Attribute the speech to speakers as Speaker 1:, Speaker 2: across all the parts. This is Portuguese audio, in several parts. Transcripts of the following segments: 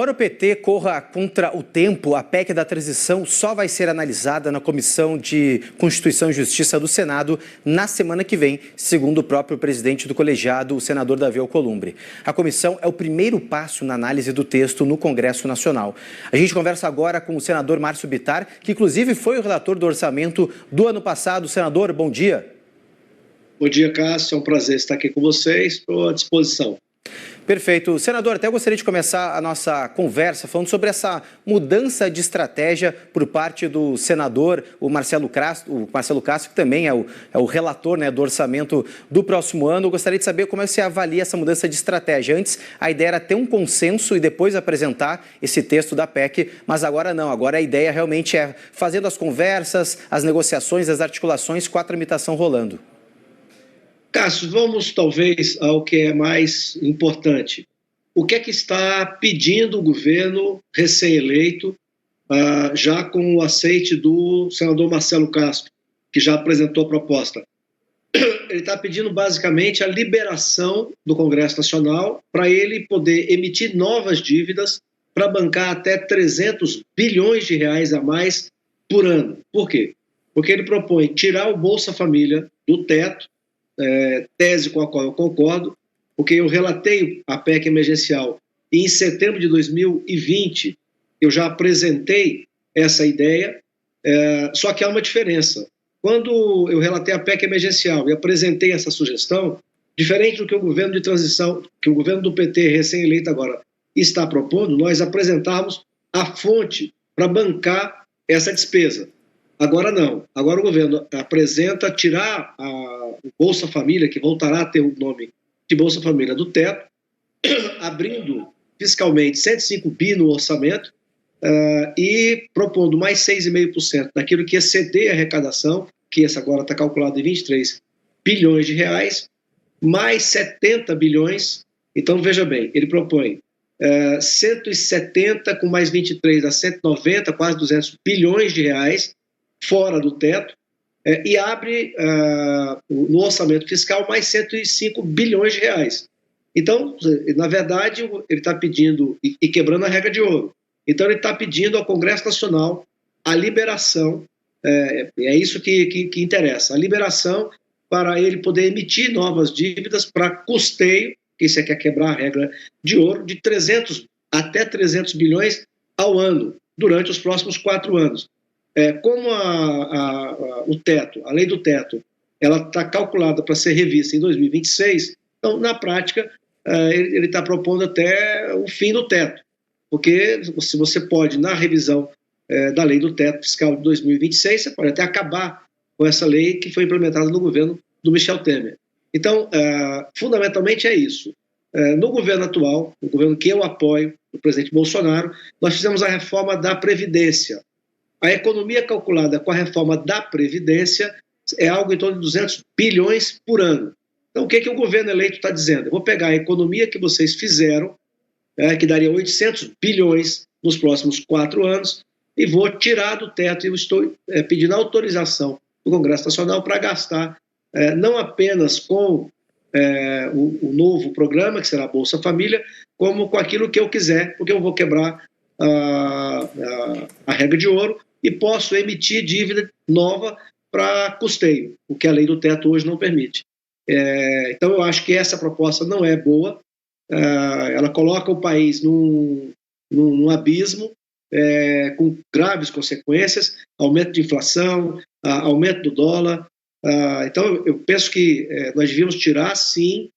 Speaker 1: Embora o PT corra contra o tempo, a PEC da transição só vai ser analisada na Comissão de Constituição e Justiça do Senado na semana que vem, segundo o próprio presidente do colegiado, o senador Davi Alcolumbre. A comissão é o primeiro passo na análise do texto no Congresso Nacional. A gente conversa agora com o senador Márcio Bittar, que inclusive foi o relator do orçamento do ano passado. Senador, bom dia.
Speaker 2: Bom dia, Cássio. É um prazer estar aqui com vocês. Estou à disposição.
Speaker 1: Perfeito. Senador, até gostaria de começar a nossa conversa falando sobre essa mudança de estratégia por parte do senador, o Marcelo Castro, que também é o relator, né, do orçamento do próximo ano. Eu gostaria de saber como é que você avalia essa mudança de estratégia. Antes, a ideia era ter um consenso e depois apresentar esse texto da PEC, mas agora não. Agora a ideia realmente é fazendo as conversas, as negociações, as articulações com a tramitação rolando.
Speaker 2: Cássio, vamos talvez ao que é mais importante. O que é que está pedindo o governo recém-eleito, já com o aceite do senador Marcelo Castro, que já apresentou a proposta? Ele está pedindo basicamente a liberação do Congresso Nacional para ele poder emitir novas dívidas para bancar até 300 bilhões de reais a mais por ano. Por quê? Porque ele propõe tirar o Bolsa Família do teto, tese com a qual eu concordo, porque eu relatei a PEC emergencial e em setembro de 2020 eu já apresentei essa ideia, só que há uma diferença. Quando eu relatei a PEC emergencial e apresentei essa sugestão, diferente do que o governo de transição, que o governo do PT recém-eleito agora está propondo, nós apresentávamos a fonte para bancar essa despesa. Agora não. Agora o governo apresenta tirar o Bolsa Família, que voltará a ter o nome de Bolsa Família, do teto, abrindo fiscalmente 105 bi no orçamento e propondo mais 6,5% daquilo que exceder a arrecadação, que essa agora está calculada em 23 bilhões de reais, mais 70 bilhões. Então, veja bem, ele propõe 170 com mais 23 a 190, quase 200 bilhões de reais, fora do teto, e abre no orçamento fiscal mais 105 bilhões de reais. Então, na verdade, ele está pedindo, e quebrando a regra de ouro, então ele está pedindo ao Congresso Nacional a liberação, é isso que interessa, a liberação para ele poder emitir novas dívidas para custeio, que isso quer quebrar a regra de ouro, de 300 até 300 bilhões ao ano, durante os próximos 4 anos. Como o teto, a lei do teto, ela está calculada para ser revista em 2026, então, na prática, ele está propondo até o fim do teto, porque se você pode, na revisão da lei do teto fiscal de 2026, você pode até acabar com essa lei que foi implementada no governo do Michel Temer. Então, fundamentalmente é isso. No governo atual, no governo que eu apoio, do presidente Bolsonaro, nós fizemos a reforma da Previdência. A economia calculada com a reforma da Previdência é algo em torno de 200 bilhões por ano. Então, o que o governo eleito está dizendo? Eu vou pegar a economia que vocês fizeram, que daria 800 bilhões nos próximos 4 anos, e vou tirar do teto, e eu estou pedindo autorização do Congresso Nacional para gastar não apenas com o novo programa, que será a Bolsa Família, como com aquilo que eu quiser, porque eu vou quebrar a regra de ouro, e posso emitir dívida nova para custeio, o que a lei do teto hoje não permite. Então, eu acho que essa proposta não é boa, ela coloca o país num abismo, com graves consequências, aumento de inflação, aumento do dólar. Então, eu penso que nós devíamos tirar, sim,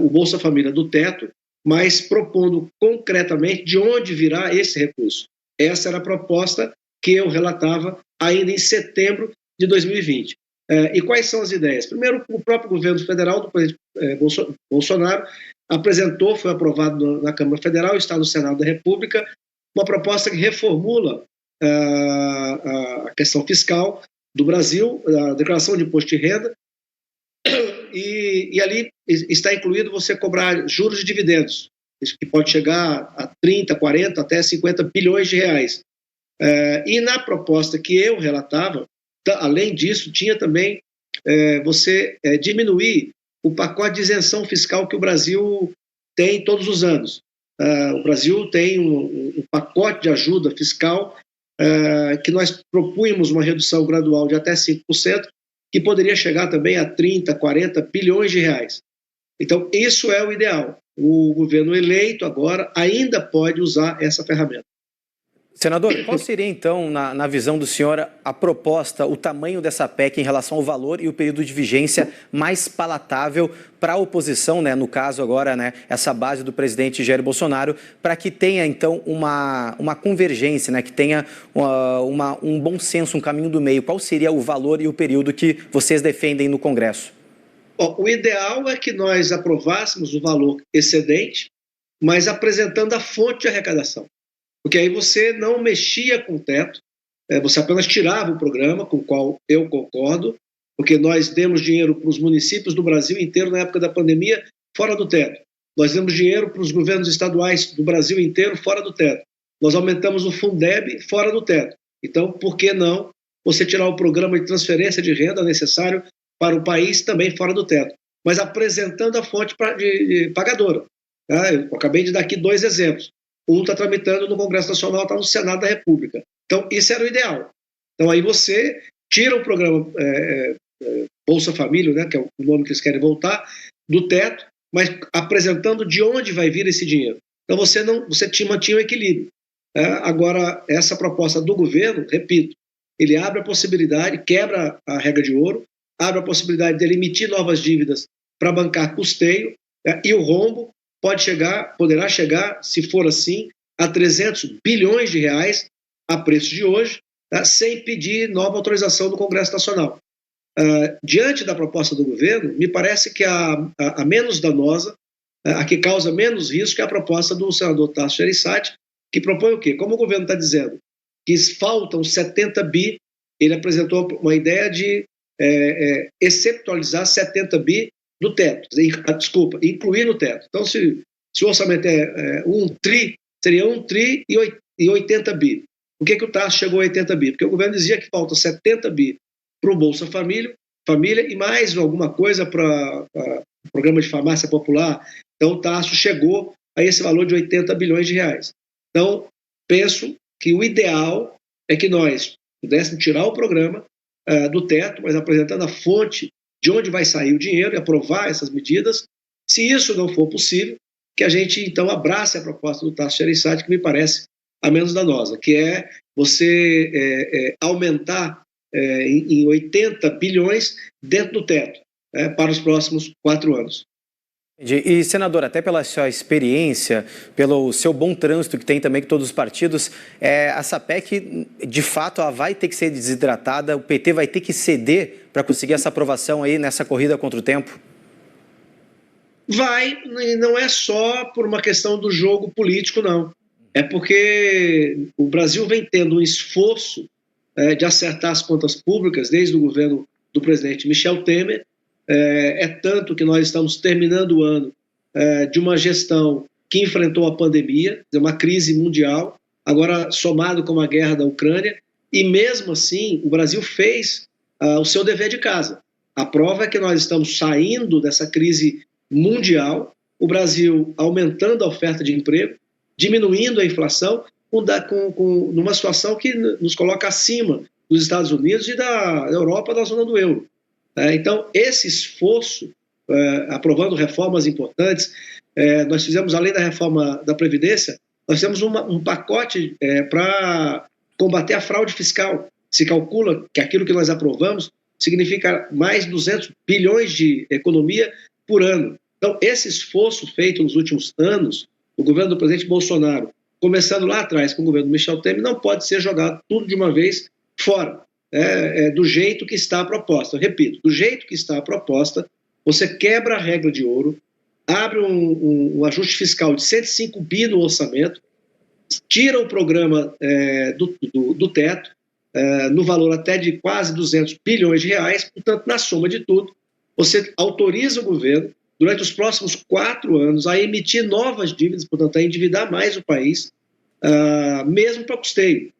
Speaker 2: o Bolsa Família do teto, mas propondo concretamente de onde virá esse recurso. Essa era a proposta que eu relatava ainda em setembro de 2020. E quais são as ideias? Primeiro, o próprio governo federal do presidente Bolsonaro apresentou, foi aprovado na Câmara Federal, está no Senado da República, uma proposta que reformula a questão fiscal do Brasil, a declaração de imposto de renda, e ali está incluído você cobrar juros de dividendos, que pode chegar a 30, 40, até 50 bilhões de reais. E na proposta que eu relatava, além disso, tinha também você diminuir o pacote de isenção fiscal que o Brasil tem todos os anos. O Brasil tem um pacote de ajuda fiscal que nós propunhamos uma redução gradual de até 5%, que poderia chegar também a 30, 40 bilhões de reais. Então, isso é o ideal. O governo eleito agora ainda pode usar essa ferramenta.
Speaker 1: Senador, qual seria então, na visão do senhor, a proposta, o tamanho dessa PEC em relação ao valor e o período de vigência mais palatável para a oposição, né, no caso agora, né, essa base do presidente Jair Bolsonaro, para que tenha então uma convergência, né, que tenha um bom senso, um caminho do meio? Qual seria o valor e o período que vocês defendem no Congresso?
Speaker 2: Bom, o ideal é que nós aprovássemos o valor excedente, mas apresentando a fonte de arrecadação. Porque aí você não mexia com o teto, você apenas tirava o programa, com o qual eu concordo, porque nós demos dinheiro para os municípios do Brasil inteiro na época da pandemia, fora do teto. Nós demos dinheiro para os governos estaduais do Brasil inteiro, fora do teto. Nós aumentamos o Fundeb, fora do teto. Então, por que não você tirar o programa de transferência de renda necessário para o país também fora do teto? Mas apresentando a fonte de pagadora. Tá? Eu acabei de dar aqui 2 exemplos. Um está tramitando no Congresso Nacional, está no Senado da República. Então, isso era o ideal. Então, aí você tira o programa Bolsa Família, né, que é o nome que eles querem voltar, do teto, mas apresentando de onde vai vir esse dinheiro. Então, você mantinha o equilíbrio. Agora, essa proposta do governo, repito, ele abre a possibilidade, quebra a regra de ouro, abre a possibilidade de ele emitir novas dívidas para bancar custeio, e o rombo poderá chegar, se for assim, a 300 bilhões de reais a preço de hoje, sem pedir nova autorização do Congresso Nacional. Diante da proposta do governo, me parece que a menos danosa, a que causa menos risco, é a proposta do senador Tasso Gereissati, que propõe o quê? Como o governo está dizendo que faltam 70 bi, ele apresentou uma ideia de exceptualizar 70 bi do teto, incluir no teto. Então, se o orçamento é 1 tri, seria 1 tri e 80 bi. Por que o Tasso chegou a 80 bi? Porque o governo dizia que falta 70 bi para o Bolsa Família e mais alguma coisa para o programa de farmácia popular. Então, o Tasso chegou a esse valor de 80 bilhões de reais. Então, penso que o ideal é que nós pudéssemos tirar o programa do teto, mas apresentando a fonte de onde vai sair o dinheiro e aprovar essas medidas. Se isso não for possível, que a gente então abrace a proposta do Tasso Gereissati, que me parece a menos danosa, que é você aumentar em 80 bilhões dentro do teto para os próximos 4 anos.
Speaker 1: E, senador, até pela sua experiência, pelo seu bom trânsito que tem também com todos os partidos, essa PEC, de fato, ela vai ter que ser desidratada, o PT vai ter que ceder para conseguir essa aprovação aí nessa corrida contra o tempo?
Speaker 2: Vai, e não é só por uma questão do jogo político, não. É porque o Brasil vem tendo um esforço de acertar as contas públicas desde o governo do presidente Michel Temer. Tanto que nós estamos terminando o ano de uma gestão que enfrentou a pandemia, uma crise mundial, agora somado com a guerra da Ucrânia, e mesmo assim o Brasil fez o seu dever de casa. A prova é que nós estamos saindo dessa crise mundial, o Brasil aumentando a oferta de emprego, diminuindo a inflação, numa situação que nos coloca acima dos Estados Unidos e da Europa, da zona do euro. Então, esse esforço, aprovando reformas importantes, nós fizemos, além da reforma da Previdência, nós fizemos um pacote para combater a fraude fiscal. Se calcula que aquilo que nós aprovamos significa mais 200 bilhões de economia por ano. Então, esse esforço feito nos últimos anos, o governo do presidente Bolsonaro, começando lá atrás com o governo Michel Temer, não pode ser jogado tudo de uma vez fora. Do jeito que está a proposta. Eu repito, do jeito que está a proposta, você quebra a regra de ouro, abre um ajuste fiscal de 105 bi no orçamento, tira o programa do teto, no valor até de quase 200 bilhões de reais, portanto, na soma de tudo, você autoriza o governo, durante os próximos 4 anos, a emitir novas dívidas, portanto, a endividar mais o país, mesmo para custeio.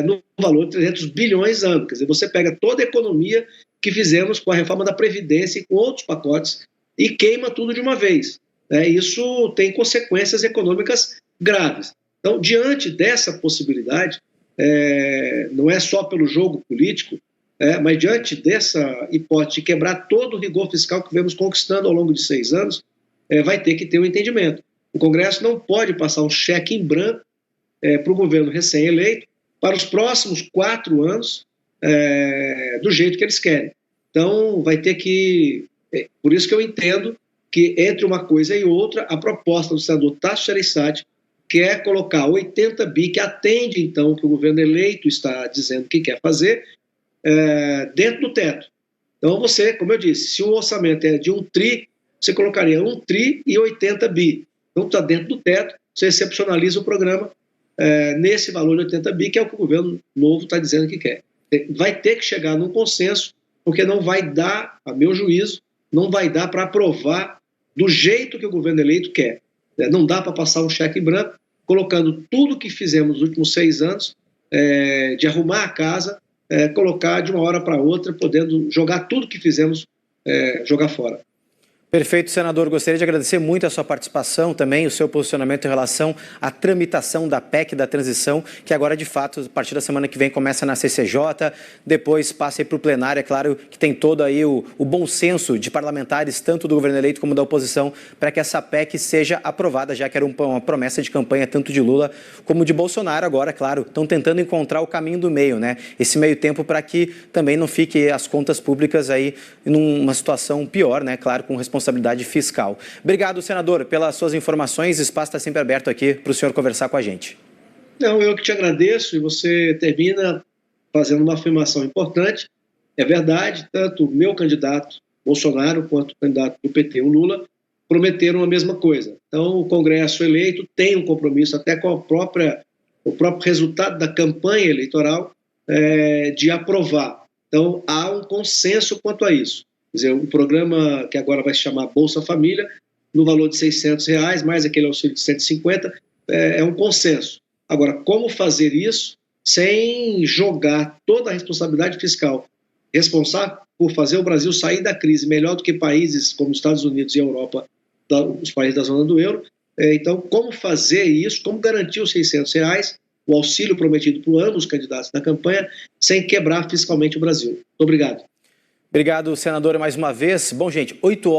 Speaker 2: No valor de 300 bilhões ano. Quer dizer, você pega toda a economia que fizemos com a reforma da Previdência e com outros pacotes e queima tudo de uma vez. Isso tem consequências econômicas graves. Então, diante dessa possibilidade, não é só pelo jogo político, mas diante dessa hipótese de quebrar todo o rigor fiscal que vemos conquistando ao longo de 6 anos, vai ter que ter um entendimento. O Congresso não pode passar um cheque em branco para o governo recém-eleito para os próximos 4 anos do jeito que eles querem. Então, vai ter que... por isso que eu entendo que entre uma coisa e outra, a proposta do senador Tasso Gereissati quer colocar 80 bi, que atende, então, o que o governo eleito está dizendo que quer fazer, dentro do teto. Então, você, como eu disse, se o orçamento é de 1 tri, você colocaria 1 tri e 80 bi. Então, está dentro do teto, você excepcionaliza o programa nesse valor de 80 bi, que é o que o governo novo está dizendo que quer. Vai ter que chegar num consenso, porque não vai dar, a meu juízo, não vai dar para aprovar do jeito que o governo eleito quer. Não dá para passar um cheque em branco, colocando tudo que fizemos nos últimos 6 anos, de arrumar a casa, colocar de uma hora para outra, podendo jogar tudo que fizemos, jogar fora.
Speaker 1: Perfeito, senador. Gostaria de agradecer muito a sua participação, também o seu posicionamento em relação à tramitação da PEC da transição, que agora, de fato, a partir da semana que vem começa na CCJ, depois passa para o plenário. É claro que tem todo aí o bom senso de parlamentares, tanto do governo eleito como da oposição, para que essa PEC seja aprovada, já que era uma promessa de campanha tanto de Lula como de Bolsonaro. Agora, claro, estão tentando encontrar o caminho do meio, né? Esse meio tempo para que também não fique as contas públicas aí numa situação pior, né? Claro, com responsabilidade fiscal. Obrigado, senador, pelas suas informações. O espaço está sempre aberto aqui para o senhor conversar com a gente.
Speaker 2: Não, eu que te agradeço, e você termina fazendo uma afirmação importante. É verdade, tanto o meu candidato, Bolsonaro, quanto o candidato do PT, o Lula, prometeram a mesma coisa. Então, o Congresso eleito tem um compromisso até com o próprio resultado da campanha eleitoral de aprovar. Então, há um consenso quanto a isso. Quer dizer, o programa que agora vai se chamar Bolsa Família, no valor de R$600, mais aquele auxílio de 150, é um consenso. Agora, como fazer isso sem jogar toda a responsabilidade fiscal responsável por fazer o Brasil sair da crise melhor do que países como os Estados Unidos e a Europa, os países da zona do euro? Então, como fazer isso, como garantir os R$600, o auxílio prometido por ambos os candidatos na campanha, sem quebrar fiscalmente o Brasil? Muito obrigado.
Speaker 1: Obrigado, senador, mais uma vez. Bom, gente, 8 horas.